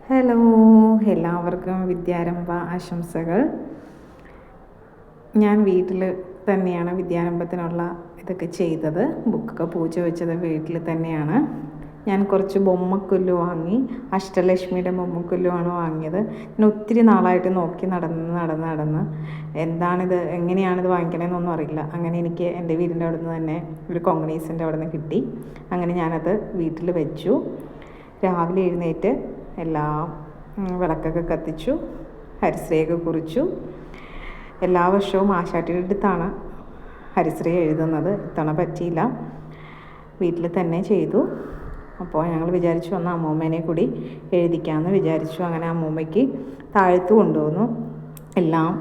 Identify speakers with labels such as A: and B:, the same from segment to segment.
A: Hello, എല്ലാവർക്കും വിദ്യാരംഭ ആശംസകൾ. ഞാൻ വീട്ടിൽ തന്നെയാണ് വിദ്യാരംഭത്തിനുള്ള ഇതൊക്കെ ചെയ്തത്. ബുക്കൊക്കെ പൂജ വെച്ചത് വീട്ടിൽ തന്നെയാണ്. ഞാൻ കുറച്ച് ബൊമ്മക്കുല്ല് വാങ്ങി. അഷ്ടലക്ഷ്മിയുടെ ബൊമ്മക്കുല്ലുമാണ് വാങ്ങിയത്. ഞാൻ ഒത്തിരി നാളായിട്ട് നോക്കി നടന്ന് എന്താണിത്, എങ്ങനെയാണിത് വാങ്ങിക്കണമെന്നൊന്നും അറിയില്ല. അങ്ങനെ എനിക്ക് എൻ്റെ വീടിൻ്റെ അവിടെ നിന്ന് തന്നെ ഒരു കൊങ്ങണീസിൻ്റെ അവിടെ നിന്ന് കിട്ടി. അങ്ങനെ ഞാനത് വീട്ടിൽ വെച്ചു. രാവിലെ എഴുന്നേറ്റ് എല്ലാം വിളക്കൊക്കെ കത്തിച്ചു, ഹരിശ്രീയൊക്കെ കുറിച്ചു. എല്ലാ വർഷവും ആശാട്ടിയുടെ അടുത്താണ് ഹരിശ്രീ എഴുതുന്നത്. ഇത്തവണ പറ്റിയില്ല, വീട്ടിൽ തന്നെ ചെയ്തു. അപ്പോൾ ഞങ്ങൾ വിചാരിച്ചു വന്ന അമ്മൂമ്മേനെ കൂടി എഴുതിക്കാമെന്ന് വിചാരിച്ചു. അങ്ങനെ അമ്മൂമ്മയ്ക്ക് താഴത്ത് കൊണ്ടുവന്നു. എല്ലാം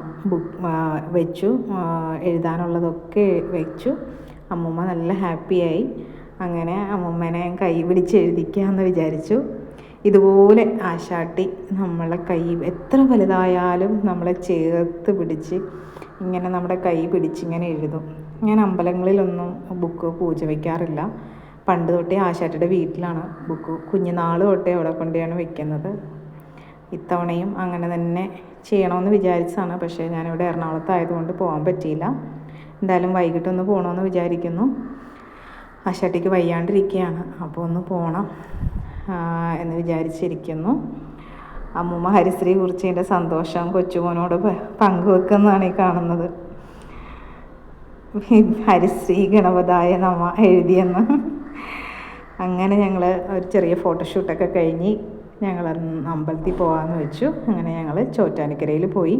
A: വെച്ചു, എഴുതാനുള്ളതൊക്കെ വെച്ചു. അമ്മൂമ്മ നല്ല ഹാപ്പിയായി. അങ്ങനെ അമ്മൂമ്മേനെ കൈ പിടിച്ച് എഴുതിക്കാമെന്ന് വിചാരിച്ചു. ഇതുപോലെ ആശാട്ടി നമ്മളെ കൈ എത്ര വലുതായാലും നമ്മളെ ചേർത്ത് പിടിച്ച് ഇങ്ങനെ നമ്മുടെ കൈ പിടിച്ചിങ്ങനെ എഴുതും. ഞാൻ അമ്പലങ്ങളിലൊന്നും ബുക്ക് പൂജ വയ്ക്കാറില്ല. പണ്ട് തൊട്ടേ ആശാട്ടിയുടെ വീട്ടിലാണ് ബുക്ക്, കുഞ്ഞുനാൾ തൊട്ടേ അവിടെ കൊണ്ടാണ് വെക്കുന്നത്. ഇത്തവണയും അങ്ങനെ തന്നെ ചെയ്യണമെന്ന് വിചാരിച്ചതാണ്. പക്ഷേ ഞാനിവിടെ എറണാകുളത്തായതുകൊണ്ട് പോകാൻ പറ്റിയില്ല. എന്തായാലും വൈകിട്ടൊന്ന് പോകണമെന്ന് വിചാരിക്കുന്നു. ആശാട്ടിക്ക് വയ്യാണ്ടിരിക്കുകയാണ്, അപ്പോൾ ഒന്ന് പോകണം എന്ന് വിചാരിച്ചിരിക്കുന്നു. അമ്മൂമ്മ ഹരിശ്രീ കുറിച്ചതിൻ്റെ സന്തോഷം കൊച്ചുമോനോട് പങ്കുവെക്കുന്നതാണ് ഈ കാണുന്നത്. ഹരിശ്രീ ഗണപതായ നമ എഴുതിയെന്ന്. അങ്ങനെ ഞങ്ങൾ ഒരു ചെറിയ ഫോട്ടോഷൂട്ടൊക്കെ കഴിഞ്ഞ് ഞങ്ങൾ അമ്പലത്തിൽ പോകാമെന്ന് വെച്ചു. അങ്ങനെ ഞങ്ങൾ ചോറ്റാനിക്കരയിൽ പോയി.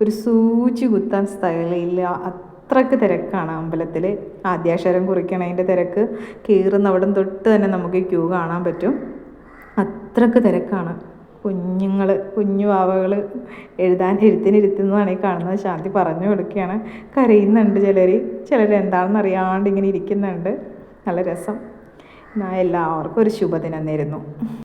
A: ഒരു സൂചി കുത്താൻ സ്ഥലമില്ല, അത്രയ്ക്ക് തിരക്കാണ് അമ്പലത്തിൽ. ആദ്യാക്ഷരം കുറിക്കണതിൻ്റെ തിരക്ക്, കയറുന്നവിടം തൊട്ട് തന്നെ നമുക്ക് ക്യൂ കാണാൻ പറ്റും. അത്രയ്ക്ക് തിരക്കാണ്. കുഞ്ഞു വാവകൾ എഴുത്തിനിരുത്തുന്നതാണ് ഈ കാണുന്നത്. ശാന്തി പറഞ്ഞു കൊടുക്കുകയാണ്. കരയുന്നുണ്ട് ചിലർ എന്താണെന്ന് അറിയാണ്ട് ഇങ്ങനെ ഇരിക്കുന്നുണ്ട്. നല്ല രസം. എല്ലാവർക്കും ഒരു ശുഭദിനം നേരുന്നു.